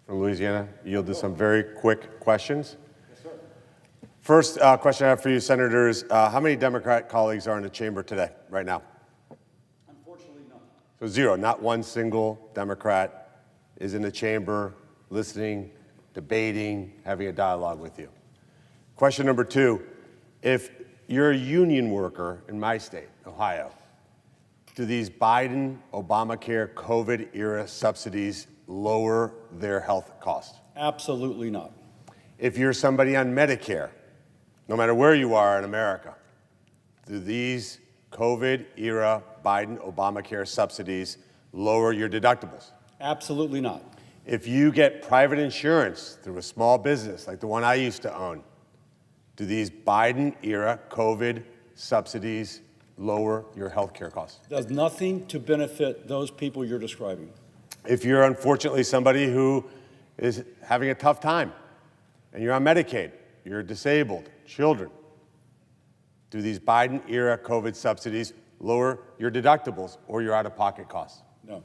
from Louisiana. Yield to some very quick questions. Yes, sir. First question I have for you, Senators. How many Democrat colleagues are in the chamber today, right now? Unfortunately, none. So zero, not one single Democrat is in the chamber listening, debating, having a dialogue with you. Question number two, if you're a union worker in my state, Ohio, do these Biden, Obamacare, COVID-era subsidies lower their health costs? Absolutely not. If you're somebody on Medicare, no matter where you are in America, do these COVID-era Biden, Obamacare subsidies lower your deductibles? Absolutely not. If you get private insurance through a small business like the one I used to own, do these Biden-era COVID subsidies lower your health care costs? Does nothing to benefit those people you're describing. If you're unfortunately somebody who is having a tough time and you're on Medicaid, you're disabled, children, do these Biden-era COVID subsidies lower your deductibles or your out-of-pocket costs? No.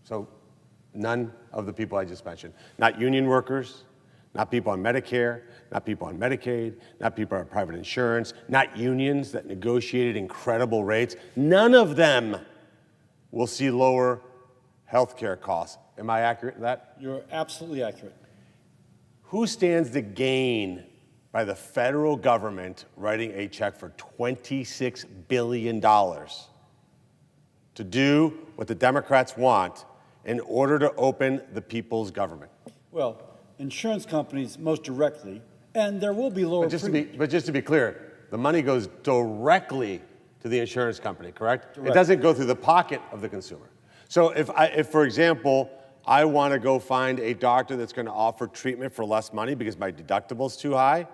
So none of the people I just mentioned. Not union workers, not people on Medicare, not people on Medicaid, not people on private insurance, not unions that negotiated incredible rates. None of them will see lower health care costs. Am I accurate in that? You're absolutely accurate. Who stands to gain by the federal government writing a check for $26 billion to do what the Democrats want in order to open the people's government? Well, insurance companies most directly, and there will be lower premiums. But just to be clear, the money goes directly to the insurance company, correct? Direct. It doesn't go through the pocket of the consumer. So if for example, I want to go find a doctor that's going to offer treatment for less money because my deductible's too high,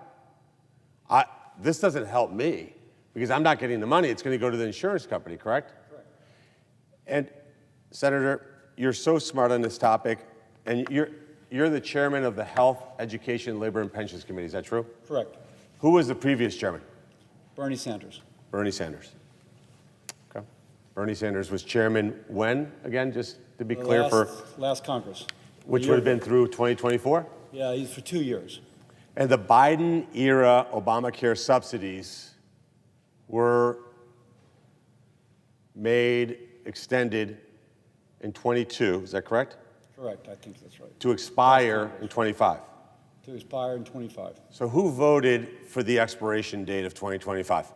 this doesn't help me because I'm not getting the money. It's going to go to the insurance company, correct? Correct. And Senator, you're so smart on this topic, and you're the chairman of the Health, Education, Labor, and Pensions Committee. Is that true? Correct. Who was the previous chairman? Bernie Sanders. Bernie Sanders. Okay. Bernie Sanders was chairman when, again, just to be clear for? Last Congress. Which would have been through 2024? Yeah, he's for 2 years. And the Biden-era Obamacare subsidies were extended in 22, is that correct? Correct, I think that's right. To expire in 25. To expire in 25. So who voted for the expiration date of 2025?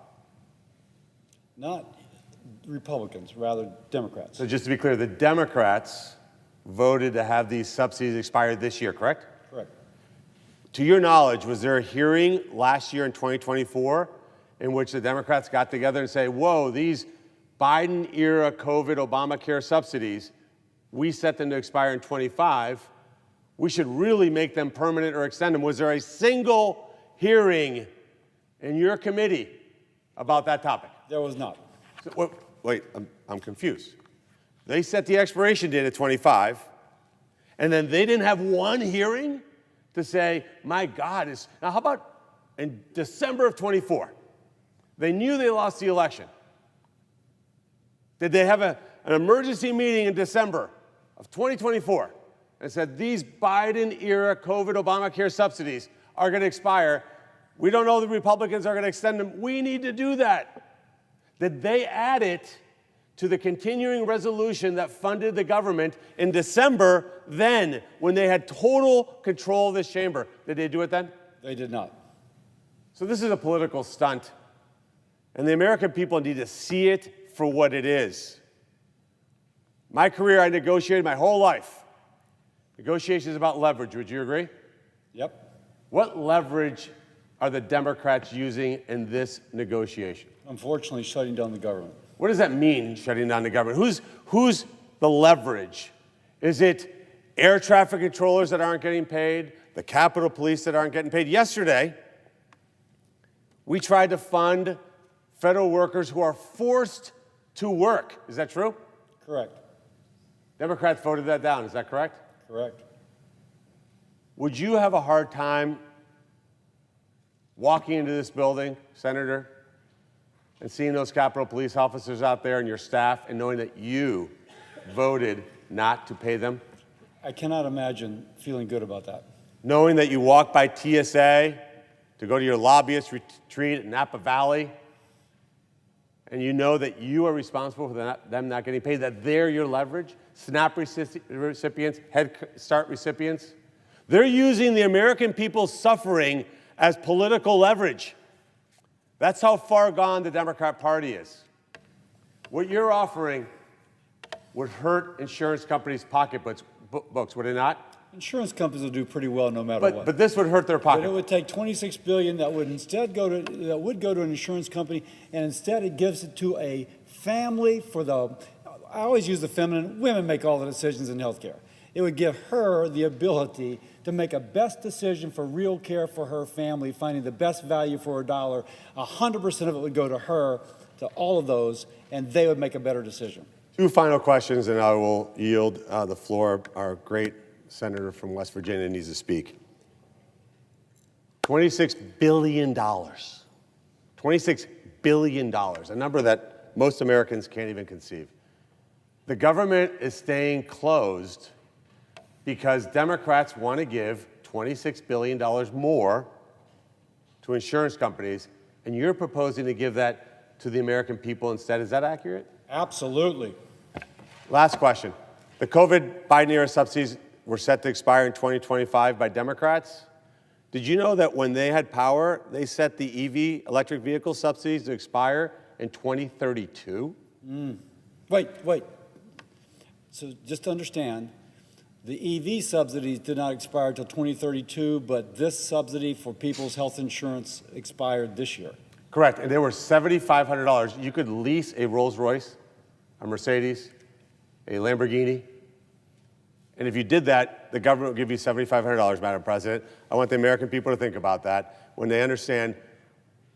Not Republicans, rather Democrats. So just to be clear, the Democrats voted to have these subsidies expire this year, correct? Correct. To your knowledge, was there a hearing last year in 2024 in which the Democrats got together and say, whoa, these Biden-era COVID Obamacare subsidies, we set them to expire in 25, we should really make them permanent or extend them? Was there a single hearing in your committee about that topic? There was not. So, wait, I'm confused. They set the expiration date at 25, and then they didn't have one hearing to say, my God, now how about in December of 24? They knew they lost the election. Did they have an emergency meeting in December of 2024 and said, these Biden-era COVID Obamacare subsidies are going to expire. We don't know the Republicans are going to extend them. We need to do that. Did they add it to the continuing resolution that funded the government in December then, when they had total control of this chamber? Did they do it then? They did not. So this is a political stunt, and the American people need to see it for what it is. My career, I negotiated my whole life. Negotiations about leverage, would you agree? Yep. What leverage are the Democrats using in this negotiation? Unfortunately, shutting down the government. What does that mean, shutting down the government? Who's the leverage? Is it air traffic controllers that aren't getting paid? The Capitol Police that aren't getting paid? Yesterday, we tried to fund federal workers who are forced to work. Is that true? Correct. Democrats voted that down. Is that correct? Correct. Would you have a hard time walking into this building, Senator, and seeing those Capitol Police officers out there and your staff and knowing that you voted not to pay them? I cannot imagine feeling good about that. Knowing that you walk by TSA to go to your lobbyist retreat in Napa Valley, and you know that you are responsible for them not getting paid, that they're your leverage, SNAP recipients, Head Start recipients. They're using the American people's suffering as political leverage. That's how far gone the Democrat Party is. What you're offering would hurt insurance companies' pocketbooks, would it not? Insurance companies will do pretty well no matter what. But this would hurt their But pocket. it would take $26 billion that would instead go to an insurance company, and instead it gives it to a family for the. I always use the feminine. Women make all the decisions in healthcare. It would give her the ability to make a best decision for real care for her family, finding the best value for her dollar. 100% of it would go to her, to all of those, and they would make a better decision. Two final questions, and I will yield the floor. Our great senator from West Virginia needs to speak. $26 billion. $26 billion, a number that most Americans can't even conceive. The government is staying closed because Democrats want to give $26 billion more to insurance companies, and you're proposing to give that to the American people instead. Is that accurate? Absolutely. Last question. The COVID Biden-era subsidies were set to expire in 2025 by Democrats. Did you know that when they had power, they set the EV, electric vehicle subsidies, to expire in 2032? Wait. So just to understand, the EV subsidies did not expire until 2032, but this subsidy for people's health insurance expired this year. Correct, and they were $7,500. You could lease a Rolls-Royce, a Mercedes, a Lamborghini, and if you did that, the government would give you $7,500, Madam President. I want the American people to think about that when they understand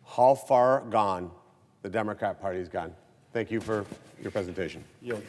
how far gone the Democrat Party has gone. Thank you for your presentation. Yield.